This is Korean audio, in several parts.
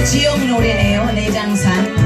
지역 노래네요. 내장산.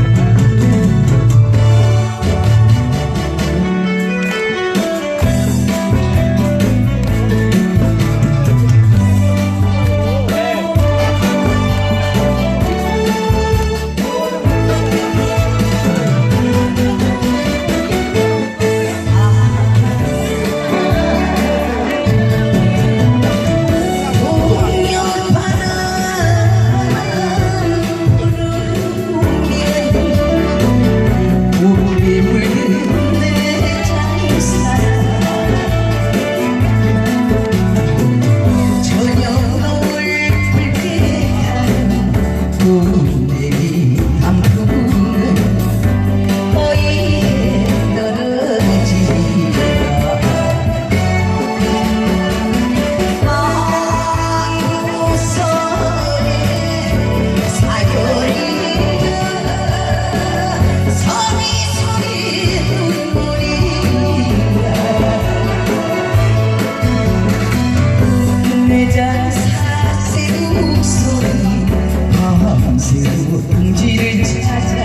동지를 찾아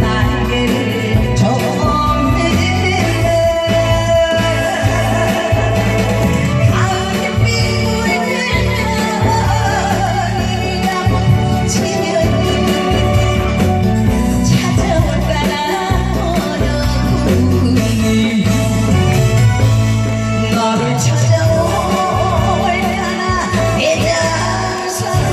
날개를 져오네 가을빛 물들면 지면 찾아올까나 어려운 너를 찾아올까나 내장산으로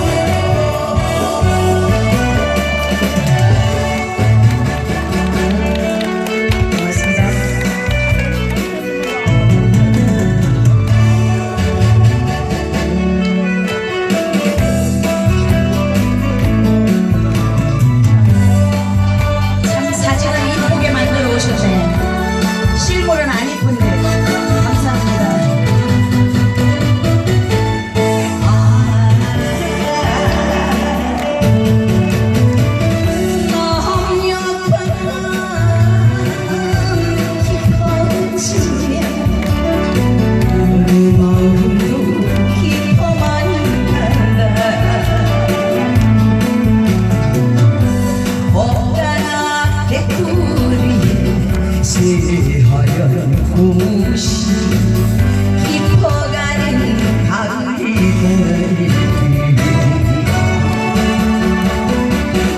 실물은 안 이쁜데 감사합니다. 깊어지면 내 마음도 깊어만 간다. 봄가나 개구리에 새하얀 꽃이 깊어가는 가을이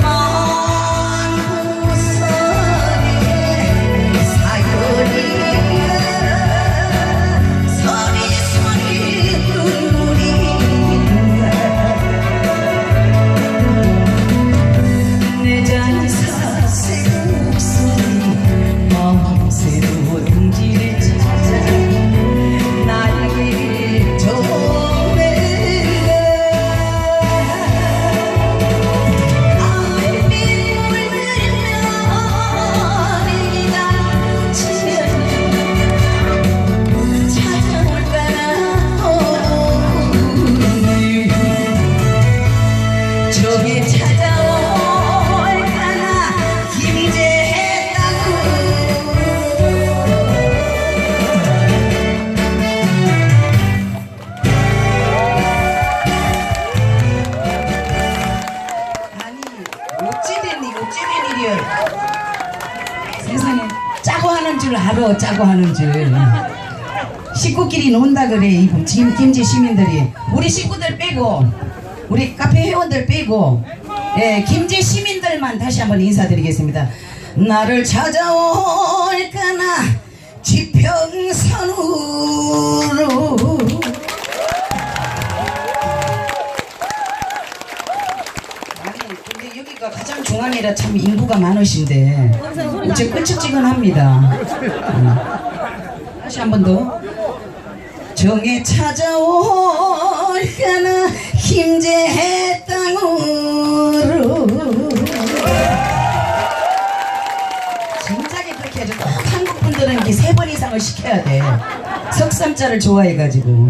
먼 구석에 사요리가 서리서리 눈물이 내 잔이 사색 목소리 마음새로 동지를 찾아 날개를 져오네 가을빛 물들면 내가 지면 찾아올까나 어두운 저기 찾아올까나 김제 아니 어찌된 일이야. 세상에 짜고 하는 줄 알아. 짜고 하는 줄 식구끼리 논다 그래. 이 김제 시민들이 우리 식구들 빼고 우리 카페 회원들 빼고 김제 시민들만 다시 한번 인사드리겠습니다. 나를 찾아올까나 지평선으로 근데 여기가 가장 중앙이라 참 인구가 많으신데 어째 끈적지근합니다. 다시 한 번 더. 정에 찾아올까나 김제 땅으로 진작에 그렇게 해야죠. 꼭 한국 분들은 이렇게 3번 이상을 시켜야 돼. 석삼자를 좋아해가지고.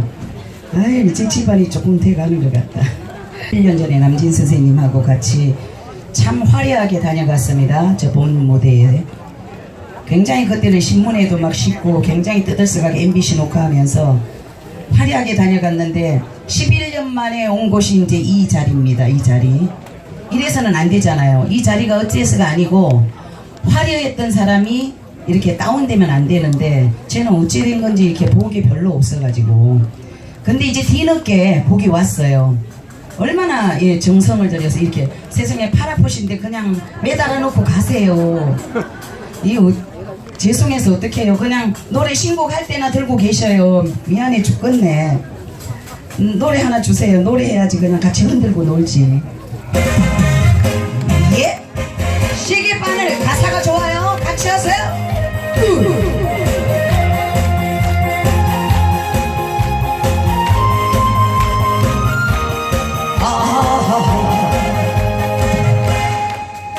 아이 이제 집안이 조금 돼가는 것 같다. 1년 전에 남진 선생님하고 같이 참 화려하게 다녀갔습니다. 저 본 무대에. 굉장히 그때는 신문에도 막 싣고 굉장히 뜨들썩하게 MBC 녹화하면서 화려하게 다녀갔는데 11년 만에 온 곳이 이제 이 자리입니다. 이 자리. 이래서는 안 되잖아요. 이 자리가 어찌해서가 아니고 화려했던 사람이 이렇게 다운되면 안 되는데 쟤는 어찌 된 건지 이렇게 복이 별로 없어가지고. 근데 이제 뒤늦게 복이 왔어요. 얼마나 예, 정성을 들여서 이렇게 세상에 팔 아프신데 그냥 매달아 놓고 가세요. 이 죄송해서 어떡해요. 그냥 노래 신곡할 때나 들고 계셔요. 미안해 죽겠네. 노래 하나 주세요. 노래해야지 그냥 같이 흔들고 놀지. 예? 시계바늘 가사가 좋아요. 같이 하세요.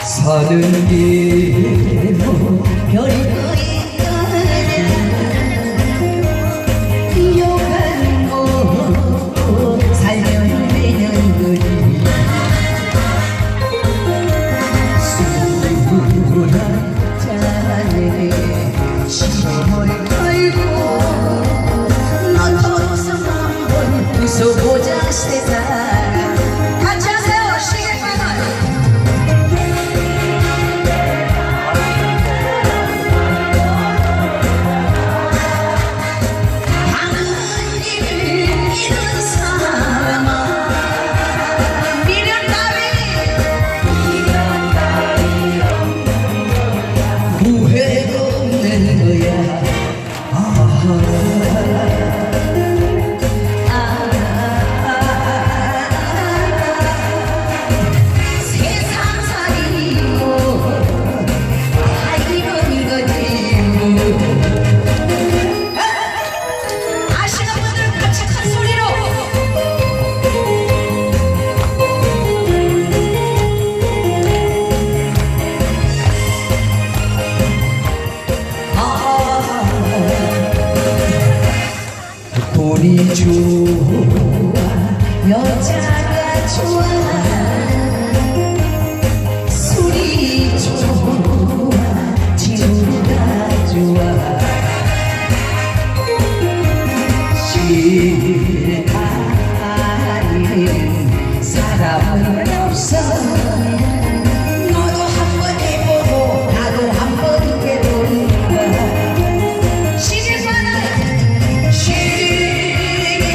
사는 게 별거 욕하는 거 살면 되는 거지. 수고한 자네 시험을 걸고 너도 한번 웃어보자 세상. 돈이 좋아 여자가 좋아 술이 좋아 친구가 좋아 싫다는 사람은 없어. 너도 한번 해보고 나도 한번 해보는 거야. 시계바늘 시계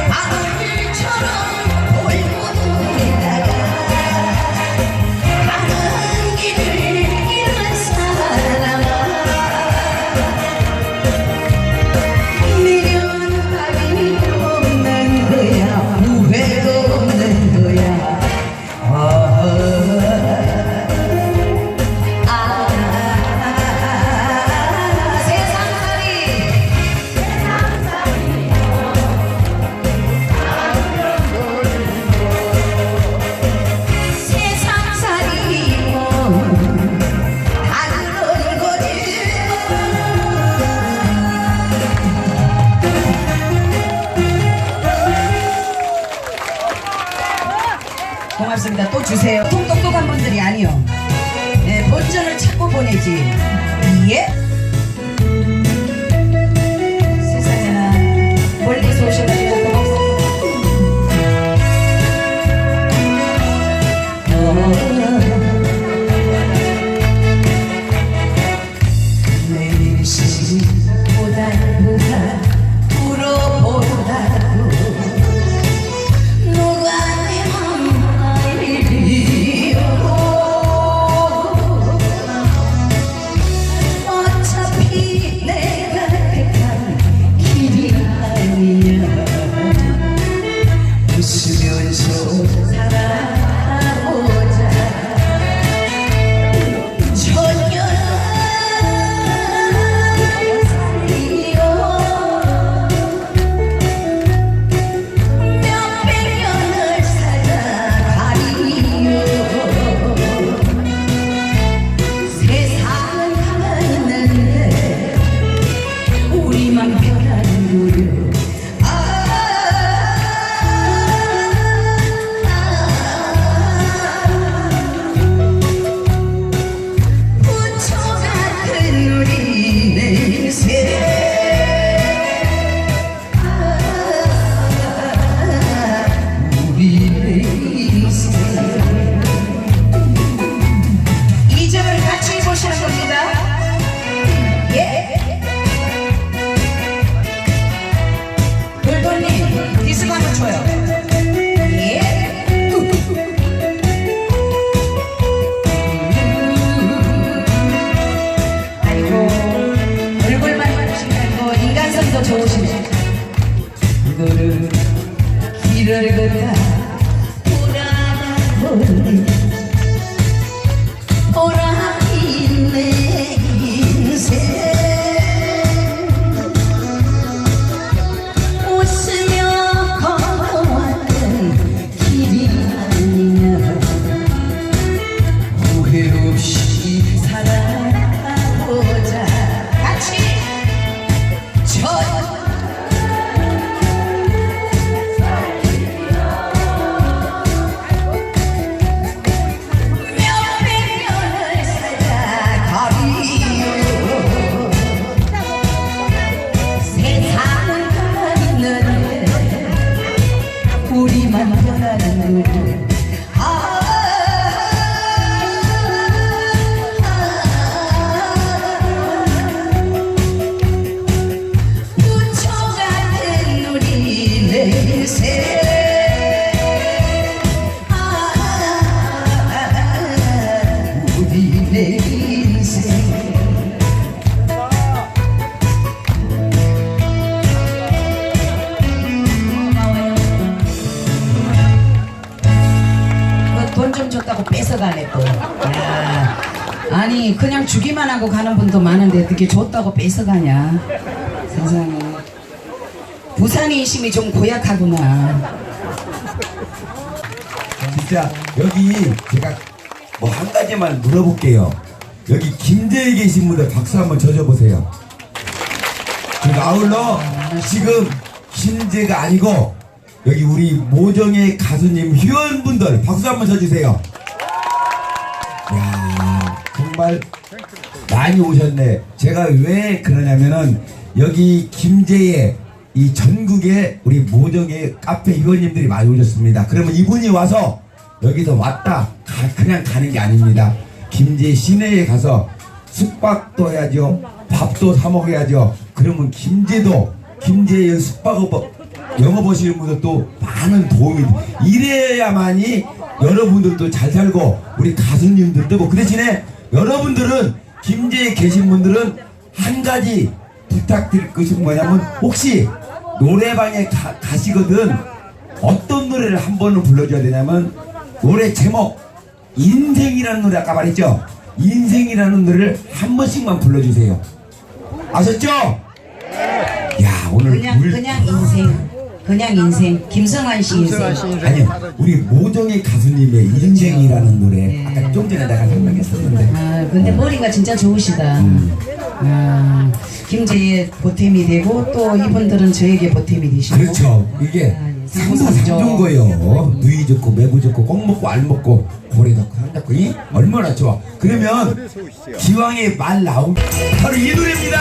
바늘처럼 골고루에다가 가는 길을 잃은 사람아 미련함이 없는 거야. 후회도 없는 거야. 고맙습니다. 또 주세요. 똑똑똑한 분들이 아니요. 네, 본전을 찾고 보내지. 예? 세상에나 멀리서 오셔가지고 내 인생보다 울어보라고 누가 어차피 내가 택한 길이 아니야. 웃으면서 살아보자. 오라인 내 인생 웃으며 걸어왔던 길이 아니냐 후회 없이 살아보자 같이 우리만 변하는 노래 부초가는 우리 내 인생 우리 내 인생 돈 좀 줬다고 뺏어가네 또. 야, 아니 그냥 주기만 하고 가는 분도 많은데 어떻게 줬다고 뺏어가냐. 세상에 부산의 인심이 좀 고약하구나. 진짜 여기 제가 뭐 한 가지만 물어볼게요. 여기 김제에 계신 분들 박수 한번 쳐줘보세요. 그리고 아울러 지금 김제가 아니고 여기 우리 모정의 가수님 회원분들 박수 한번 쳐주세요. 이야 정말 많이 오셨네. 제가 왜 그러냐면은 여기 김제에 이 전국에 우리 모정의 카페 회원님들이 많이 오셨습니다. 그러면 이분이 와서 여기서 왔다 그냥 가는 게 아닙니다. 김제 시내에 가서 숙박도 해야죠, 밥도 사 먹어야죠. 그러면 김제의 숙박업 영업하시는 분들도 많은 도움이 이래야만이 여러분들도 잘 살고 우리 가수님들도 뭐 그 대신에 여러분들은 김제에 계신 분들은 한 가지 부탁드릴 것이 뭐냐면 혹시 노래방에 가시거든 어떤 노래를 한 번은 불러줘야 되냐면 노래 제목 인생이라는 노래 아까 말했죠. 인생이라는 노래를 한 번씩만 불러주세요. 아셨죠? 야 오늘 그냥 인생 김성환 씨 인생. 아니요 우리 모정의 가수님의 인생이라는 노래 네. 아까 좀 전에 내가 설명했었는데 근데 머리가 진짜 좋으시다. 김제의 보탬이 되고 또 이분들은 저에게 보탬이 되시고 그렇죠. 이게 상부상조인 거예요. 누이 좋고 매부 좋고 꼭 먹고 알 먹고 고래 좋고 산 좋고 얼마나 좋아. 그러면 기왕에 말 나온 바로 이 노래입니다.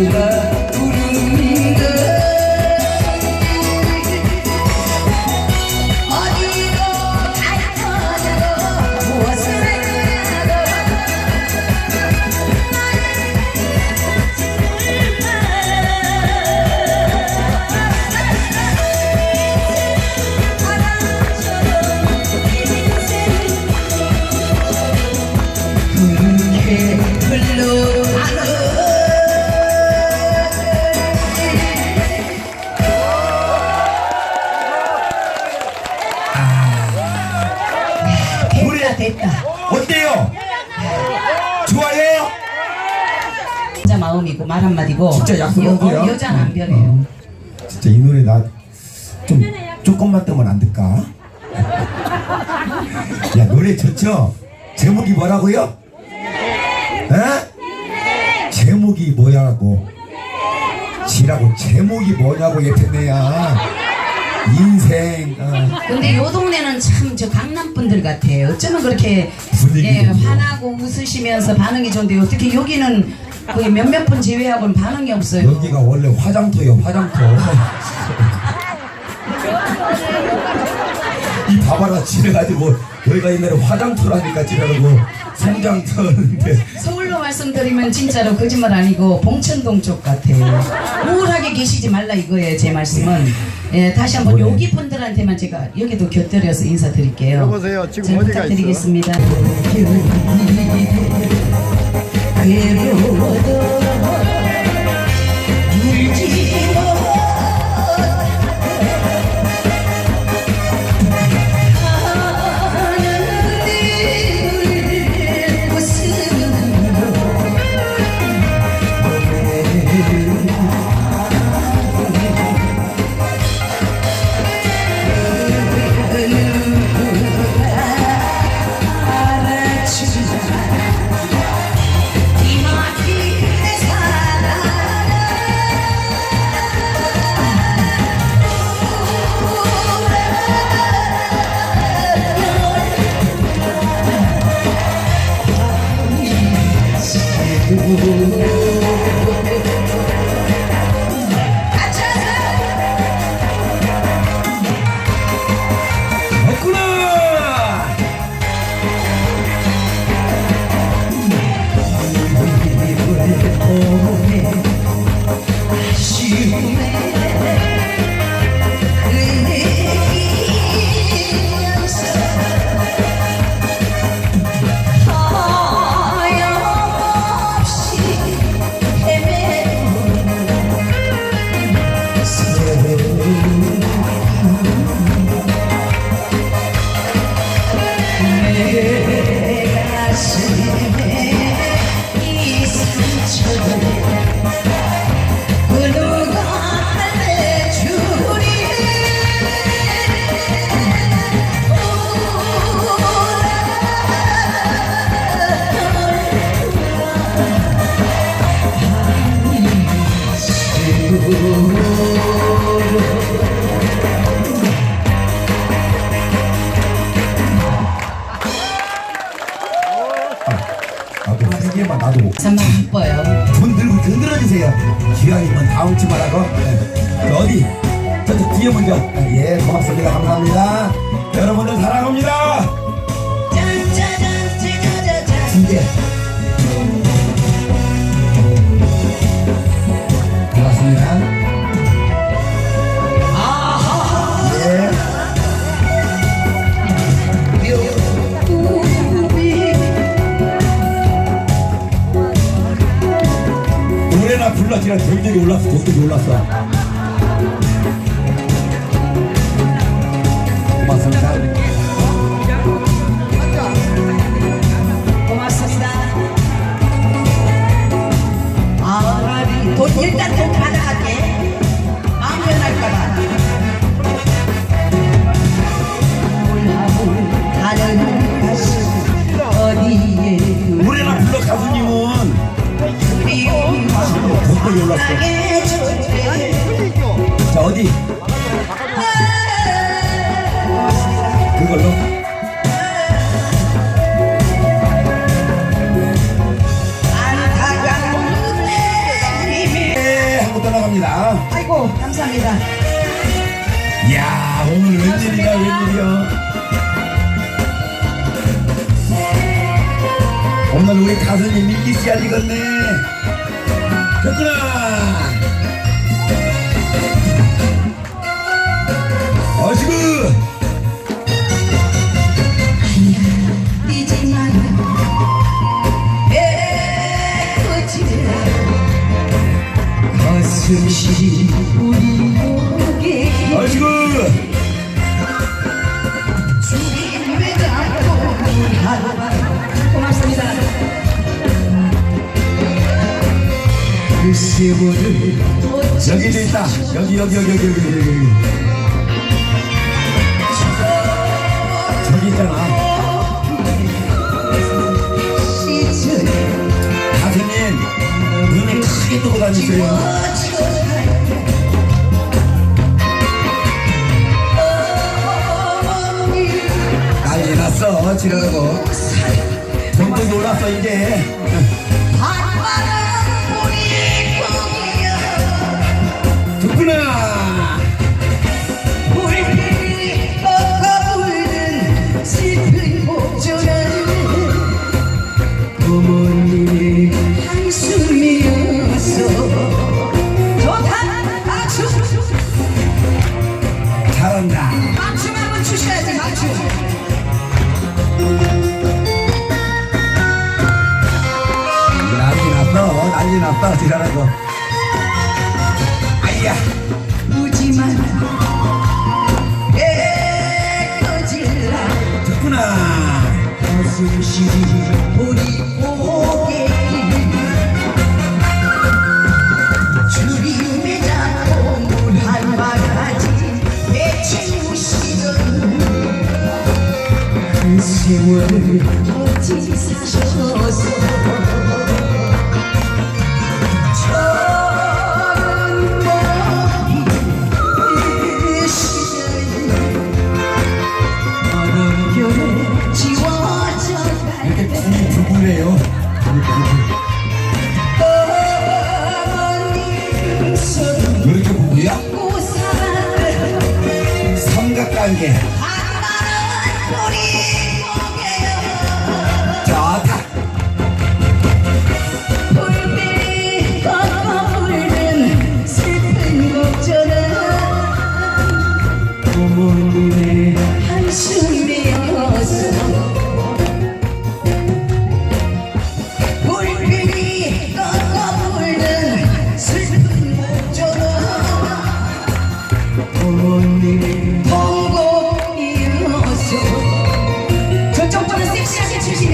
누가 부르는 것 어디로 갈 거냐고 무엇을 됐다. 어때요? 좋아해요? 진짜 마음이고 말 한마디고 진짜 약속하고요. 여자는 안 변해요. 진짜 이 노래 나 좀 조금만 뜨면 안 될까? 야 노래 좋죠? 제목이 뭐라고요? 에? 제목이 뭐냐고? 지라고 제목이 뭐냐고 예편네야 인생 근데 요 동네는 참 저 강남 분들 같아요. 어쩌면 그렇게 분위기도 좋고. 화나고 웃으시면서 반응이 좋은데 어떻게 여기는 거의 몇몇 분 제외하고는 반응이 없어요. 여기가 원래 화장터예요 화장터 이 바바라 지내가지고 여기가 옛날에 화장터라니까 지나고 성장터인데 서울로 말씀드리면 진짜로 거짓말 아니고 봉천동 쪽 같아요. 우울하게 계시지 말라 이거예요. 제 말씀은. 예, 다시 한번 뭐래? 여기 분들한테만 제가 여기도 곁들여서 인사드릴게요. 여보세요. 지금 잘 어디가 부탁드리겠습니다. 괴로워도 울지 했구나 나도 한 개만 나도 정말 이뻐요. 돈 들고 흔들어주세요 기왕이면 다음 주만 하고 저 어디 저쪽 뒤에 먼저 예 고맙습니다 감사합니다 여러분들 사랑합니다 이제 고맙습니다 예 노래나 불러 지금 경력이 올랐어 도둑이 올랐어 고맙습니다 고맙습니다. 돈 일단 돈 받아갈게. 마음 변할까봐. 가는 가슴 어디에 노래나 불러 가수님은 그리움 도둑이 올랐어 나게 좋대. 자 어디 그걸로 안타까운 내림이 축하합니다. 아이고 감사합니다. 이야, 오늘 웬일이야, 웬일이야. 오늘 우리 가수님 민기 씨가 익었네. 됐구나. 어시구. 뛰지 마라 애꿎지라 가슴 시린 우리 목에 어시구. 주인 왜 자꾸 고맙습니다. 그 세월을 여기도 있다. 여기. 저기 있잖아. 가수님 눈이 크게 뜨고 다니세요. 난리 났어 지랄하고. 돈독이 올랐어 이제. 좋구나. 불빛이 꺾어 불는 슬픈 곡조는 부모님의 한숨이었어. 좋다. 박수. 잘한다. 맞춤 한번 주셔야지. 맞춤. 난리 났어 지랄하고. 아이야. 우지 마라 애꺼질라 좋구나. 가슴 시린 우리 고개 주림에 잡고 물 한 바가지 배채우시던 그 세월을 어찌 사셔서 이렇게 궁이 불구래요. 왜 이렇게 부부야? 삼각관계. 좋다. 불빛 꺾어 불는 슬픈 곡조는 부모님의 한숨이었어. 불빛이 꺾어 불는 슬픈 곡조는 부모님의 통곡이었어. 저쪽 분은 섹시하게 추시네.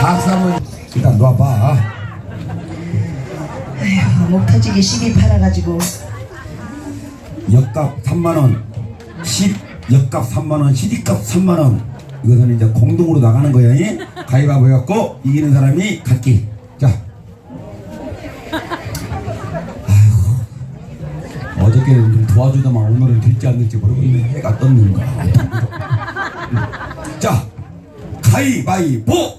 박수 한번 일단 놔봐. 에휴, 목 터지게 시비 팔아가지고 역값 3만원, 역값 3만원, CD값 3만원. 이것은 이제 공동으로 나가는 거야. 이? 가위바위보 해갖고 이기는 사람이 갖기. 자. 아이고. 어저께는 좀 도와주다만 오늘은 될지 안 될지 모르겠네. 해가 떴는가. 자. 가위바위보!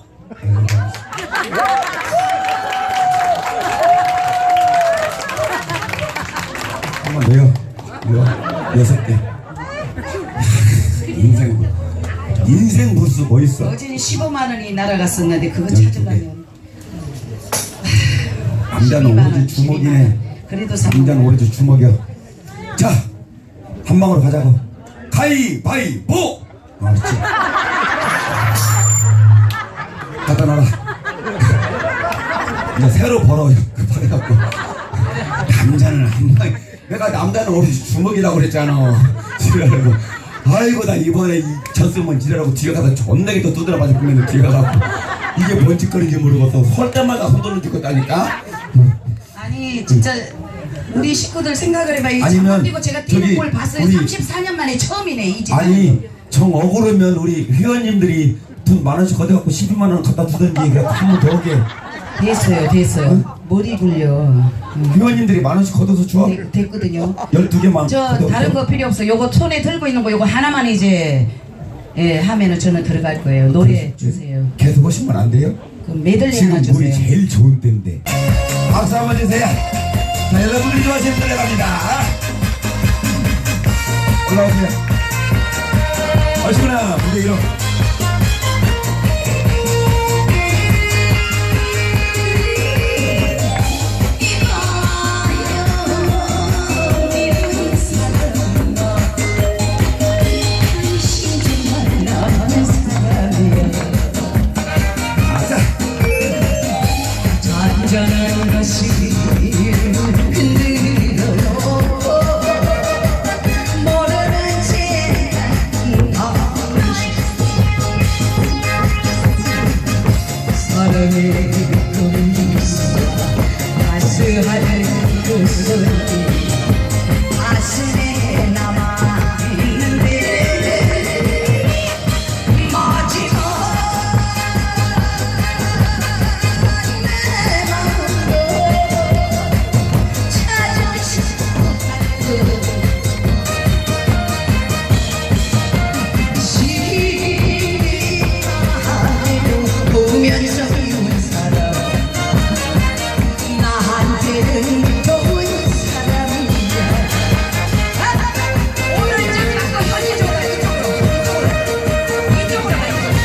한번 내요. 이거 6개. 인생 부스 뭐 있어? 어제는 15만 원이 날아갔었는데 그거 찾으려면 남자는 12만 원, 오로지 주먹이네. 그래도 남자는 오로지 주먹이야. 자, 한 방으로 가자고. 가위바위보! 그렇지. 갖다 놔라. 이제 새로 벌어. 급하게갖고. 남자는 한 방. 내가 남자는 오로지 주먹이라고 그랬잖아. 지랄하고. 아이고 나 이번에 졌으면 지랄하고 뒤에 가서 존나게 또 두드려 맞을 뻔했네. 뒤에 가서 이게 뭔 짓거리인지 모르겠어. 설 때마다 손들어 죽겠다니까. 아니 진짜 우리 식구들 생각을 해봐. 이 아니면 처음 뛰고 제가 뛰는 저기 걸 봤어요. 우리 34년 만에 처음이네 이 집. 아니 정 억울하면 우리 회원님들이 돈 만원씩 걷어갖고 12만원 갖다 주던지 그래 한번 더 오게. 됐어요. 머리 굴려. 회원님들이 만원씩 걷어서 줘. 됐거든요. 12개만 저 다른 거 필요 없어. 요거 손에 들고 있는 거 요거 하나만 이제 하면은 저는 들어갈 거예요. 노래 주세요. 계속 오시면 안 돼요? 그 메들리 지금 하나 물이 주세요. 제일 좋은 때인데. 박수 한번 주세요. 자, 여러분들이 좋아하시는 노래 갑니다. 올라오세요. 어시구나, 무대 이름. 잔잔한 것이 흔들어요. 모르는 채 사랑의 꿈이 따스한 그 소리 가슴에 남아있는데 마지막 보면서 좋은 사람 나한테는 좋은 사람이야. 오늘 이제 가까 현이 좋아. 이쪽으로 가야지.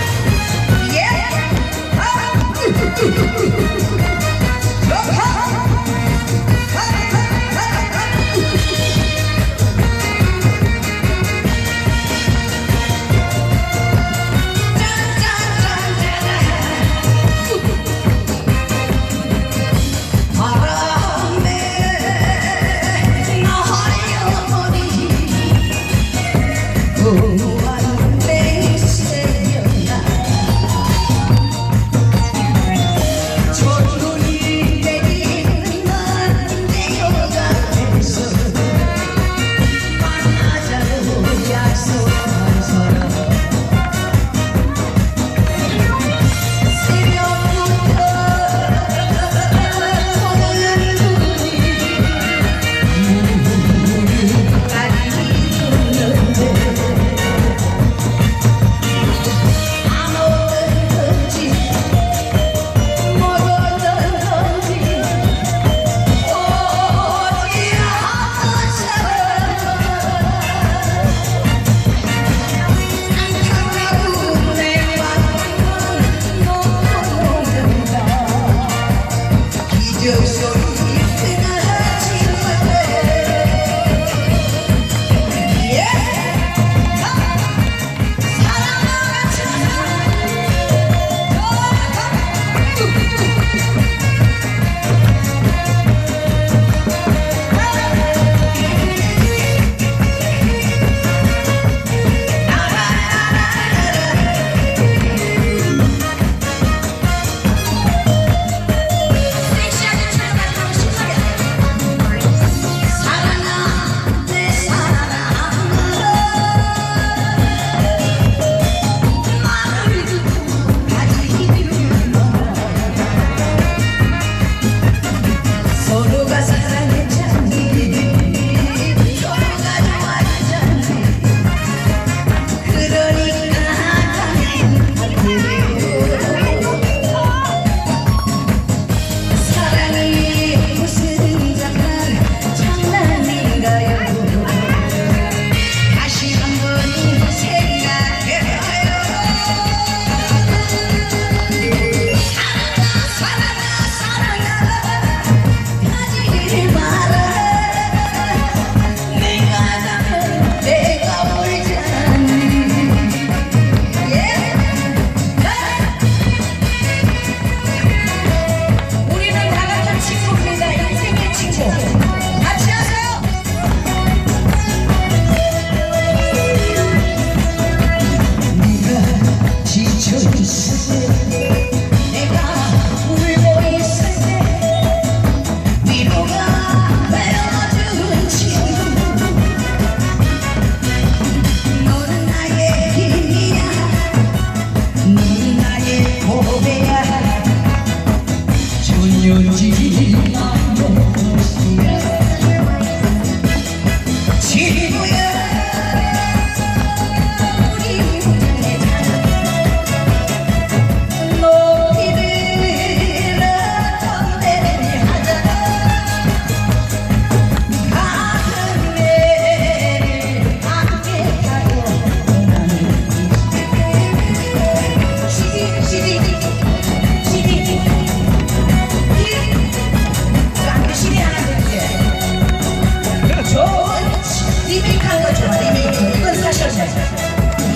이거 좋아. 이건 사셨어요.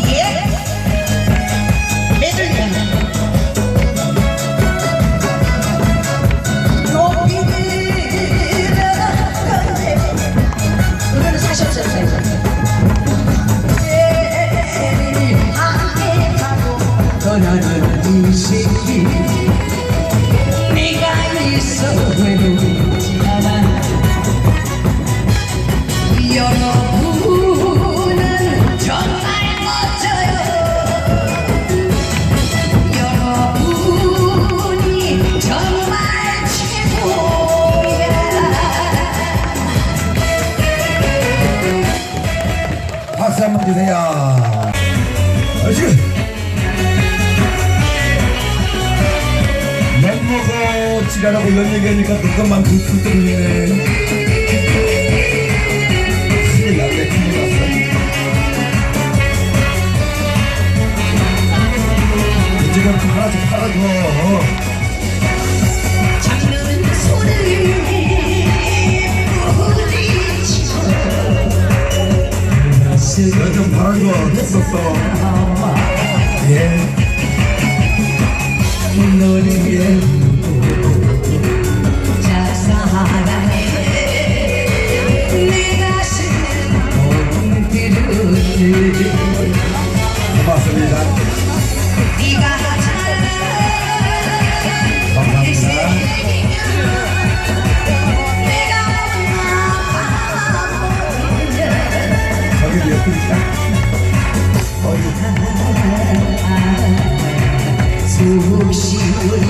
예. 매들면 높이 들어간대. 이거는 사셨어요. 내일 함께 가고 떠나는 이 시기 네가 있어 외롭지 않아. 여러분은 정말 멋져요. 여러분이 정말 최고야. 박수 한번 주세요. 얼씨. 엿먹어 지랄하고 연 얘기하니까 그것만 불풀 떨리네. 큰일 났네, 큰일 났어. 지금 좀 하나씩 팔아줘. 잡는 손을 부딪히고 좀 팔아줘. 됐었어. 예. 너를 위해 짝사랑해 내 가슴을 엉들을 고맙습니다. 네가 감사합니다. 저기 몇 글자? 속 시원히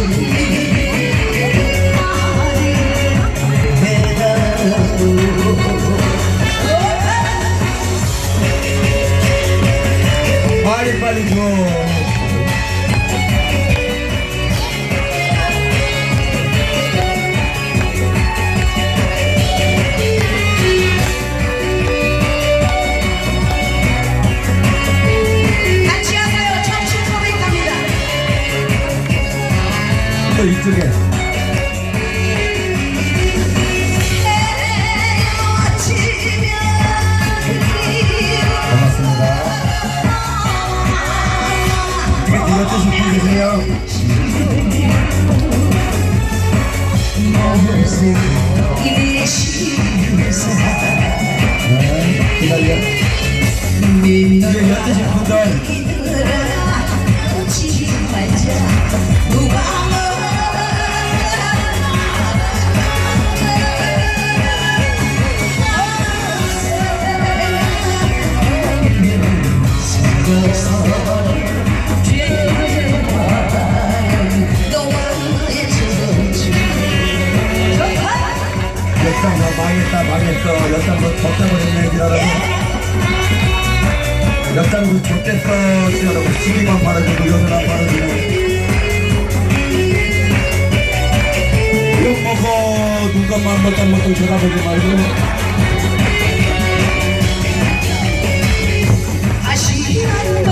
빨리 줘. 같이 하세요. 청춘 고백합니다. 또 이쪽에. 고맙습니다. 어떻게 이것도 싶고 계세요? 네, 기다려. 이제 12시 분들 역당 망했어. 역당 졌다버렸네, 지랄하고. 역당 졌댔어, 지랄하고. 시기만 바라주고, 여선 안 바라주고. 욕 먹어. 눈감만 못도 쳐다보지 말고. 다시 한번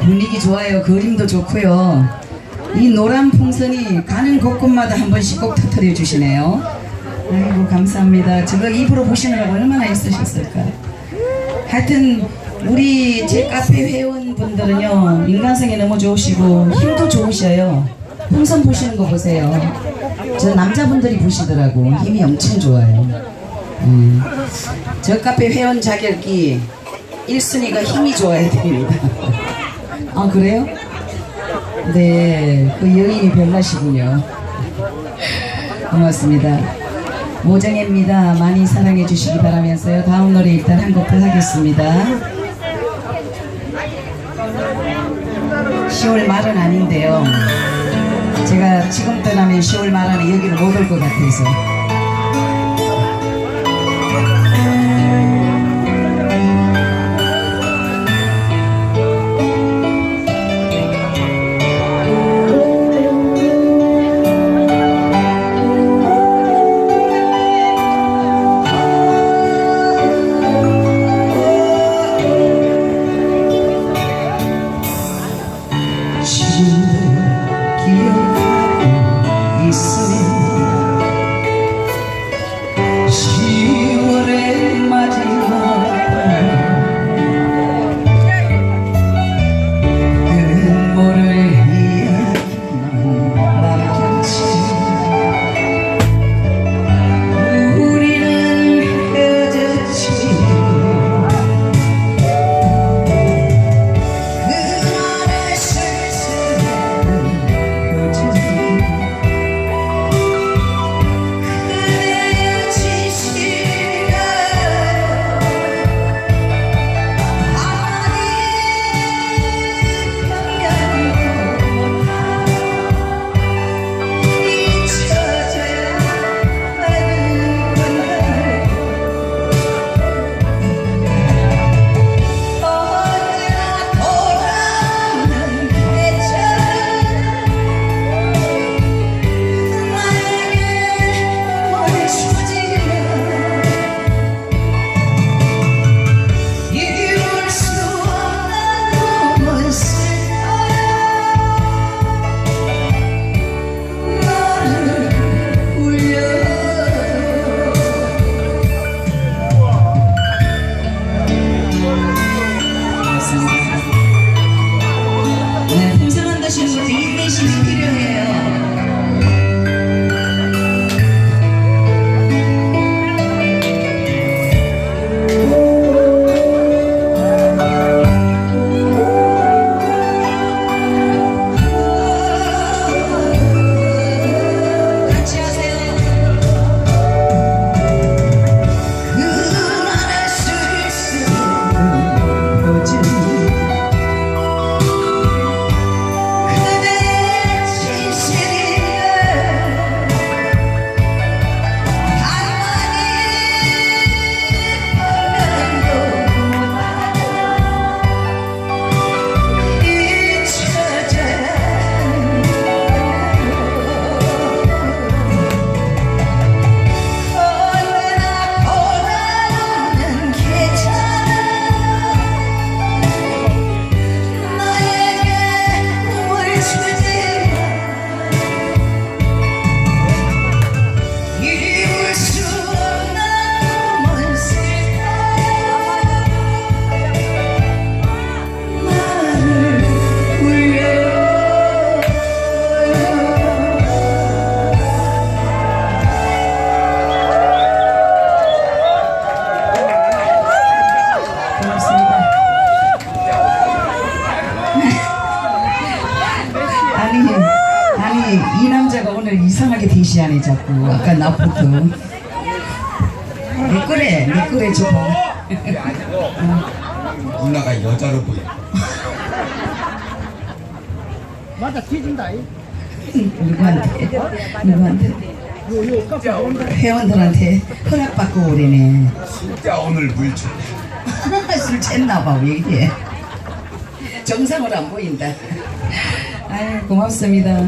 분위기 좋아요. 그림도 좋고요. 이 노란 풍선이 가는 곳곳마다 한 번씩 꼭 터뜨려 주시네요. 아이고 감사합니다. 저거 입으로 보시느라고 얼마나 애쓰셨을까. 하여튼 우리 제 카페 회원분들은요 인간성이 너무 좋으시고 힘도 좋으셔요. 풍선 보시는 거 보세요. 저 남자분들이 보시더라고. 힘이 엄청 좋아요. 저 카페 회원 자격이 1순위가 힘이 좋아야 됩니다. 아 그래요? 네, 그 여인이 별나시군요. 고맙습니다. 모정혜입니다. 많이 사랑해 주시기 바라면서요. 다음 노래 일단 한 곡 더 하겠습니다. 10월 말은 아닌데요. 제가 지금 떠나면 10월 말 안에 여기를 못 올 것 같아서. 이상하게 대시하네 자꾸. 아까 나부터. 내 거래 저거. 누나가 여자로 보여. 맞아 뒤진다. 누구한테? 회원들한테 허락받고 오래네. 진짜 오늘 물 줘. 술 챘나봐 왜 이래. 정상으로 안 보인다. 아유 고맙습니다.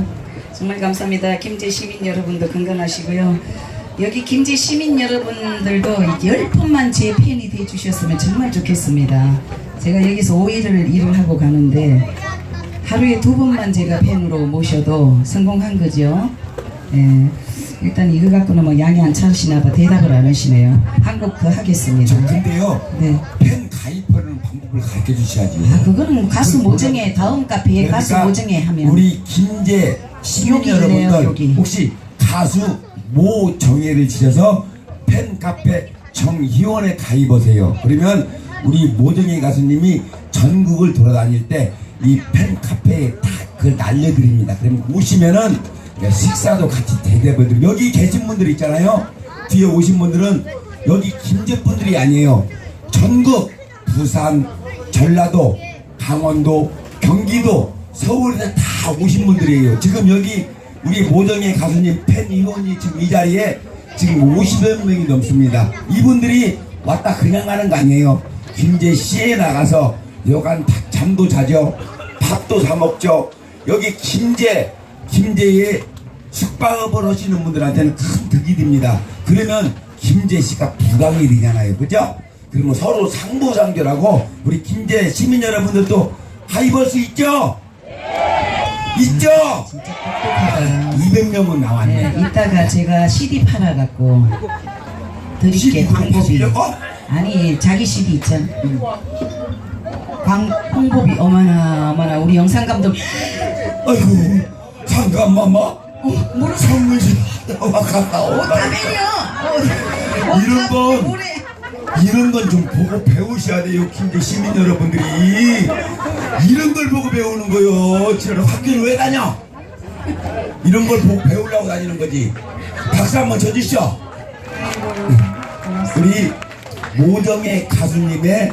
정말 감사합니다. 김제 시민 여러분도 건강하시고요. 여기 김제 시민 여러분들도 10분만 제 팬이 돼주셨으면 정말 좋겠습니다. 제가 여기서 5일을 일을 하고 가는데 하루에 2번만 제가 팬으로 모셔도 성공한 거죠. 예. 일단 이거 갖고는 뭐 양이 안 차시나 봐. 대답을 안 하시네요. 한 곡 더 하겠습니다. 근데요. 네. 팬 가입하는 방법을 가르쳐 주셔야지. 아 그거는 가수 모정에 다음 카페에 가수 모정에 하면 우리 김제 시민 여기 있네요, 여러분들 여기. 혹시 가수 모정예를 지셔서 팬카페 정희원에 가입하세요. 그러면 우리 모정예 가수님이 전국을 돌아다닐 때 이 팬카페에 다 그걸 날려드립니다. 그러면 오시면은 식사도 같이 대접해드리고 여기 계신 분들 있잖아요. 뒤에 오신 분들은 여기 김제 분들이 아니에요. 전국 부산, 전라도, 강원도, 경기도, 서울에서 다 오신 분들이에요. 지금 여기 우리 모정예 가수님 팬 의원이 지금 이 자리에 지금 50여 명이 넘습니다. 이분들이 왔다 그냥 가는 거 아니에요. 김제시에 나가서 여간 잠도 자죠. 밥도 사 먹죠. 여기 김제에 숙박업을 하시는 분들한테는 큰 득이 됩니다. 그러면 김제시가 부담이 되잖아요. 그죠? 그리고 서로 상부상조라고 우리 김제 시민 여러분들도 가입할 수 있죠? 있죠? 진짜 똑똑하다. 200명은 나왔네. 네, 이따가 제가 CD 팔아갖고 드릴게. CD 광고비. 광고비요? 아니 자기 CD 있잖아. 홍보비. 어머나 우리 영상감독. 아이고 잠깐만 뭐라 선물 좀 갔다 오라. 오타면요. 이런 건 좀 보고 배우셔야 돼요. 김제 시민 여러분들이 이런 걸 보고 배우는 거요. 지금 학교를 왜 다녀? 이런 걸 보고 배우려고 다니는 거지. 박수 한번 쳐주시죠. 우리 모정예 가수님의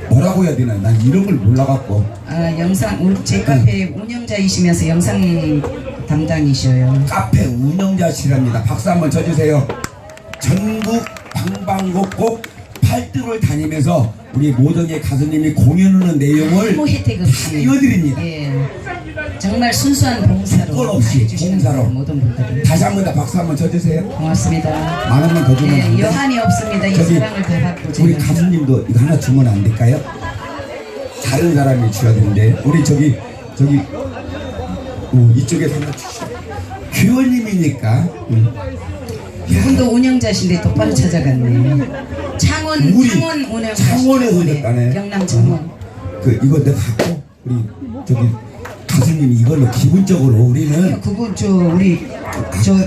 뭐라고 해야 되나? 난 이런 걸 몰라갖고. 아 영상 제 카페 운영자이시면서 영상 담당이셔요. 카페 운영자시랍니다. 박수 한번 쳐주세요. 전국 방방곡곡 8등을 다니면서 우리 모정예 가수님이 공연하는 내용을 아무 혜택 없이 띄워드립니다. 예, 정말 순수한 봉사로 그건 없이 해주시는 봉사로. 모든 분들 다시 한 번 더 박수 한번 쳐주세요. 고맙습니다. 만 원만 더 주면 안 예, 돼? 여한이 없습니다. 이 저기 사랑을 다 받고 우리 제가 가수님도 이거 하나 주면 안 될까요? 다른 사람이 줘야 되는데 우리 저기 이쪽에서 하나 주시죠. 교원님이니까 이분도 운영자신데 똑바로 찾아갔네. 창원 운영자. 창원에서 오셨다네. 경남 창원. 이거 내가 갖고 우리 저기 가수님이 이걸로 기본적으로 우리는 그거 우리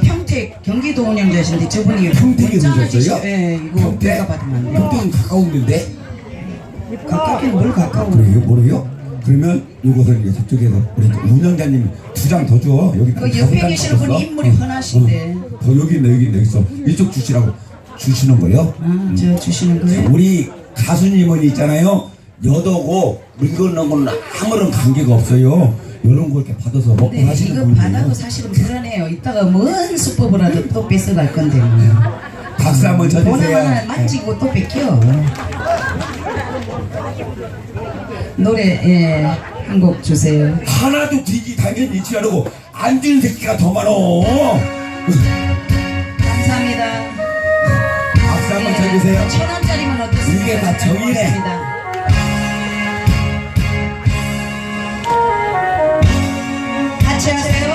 평택 경기도 운영자신데 저분이 평택에 문자를 오셨어요? 예, 이거 내가 받으면 안 돼요. 평택은 가까운데 가깝긴 뭘 가까워. 그래요? 모르요? 그러면 이것을 이제 저쪽에서 우리 운영자님 2장 더 줘. 여기 그 옆에 계시는 분이 인물이 흔하신데. 더 여기 있어. 이쪽 주시라고 주시는 거요. 저 주시는 거예요? 우리 가수님은 있잖아요. 여도고 물건 거는 아무런 관계가 없어요. 이런 거 이렇게 받아서 먹고 네, 하시는 이거 분이에요. 받아도 사실은 불안해요. 이따가 뭔 수법을 하든 또 뺏어갈 건데. 박수 한번 쳐주세요. 보나마나 만지고 또 뺏겨. 노래 한 곡 주세요. 하나도 뒤지 당연히 있지 않고 안 주는 새끼가 더 많어. 감사합니다. 박수 한번 쳐주세요. 1,000원짜리면 어떻습니까? 이게 다 정이네. 고맙습니다. 같이 하세요.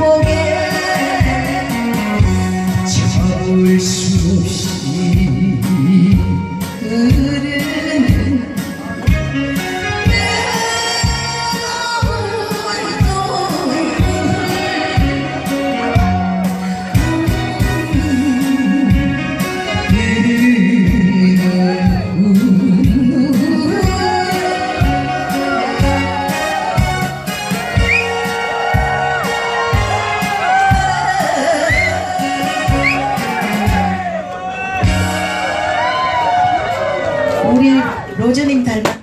목에 저울 수 없이 흐르는 우리 로저님 닮았다.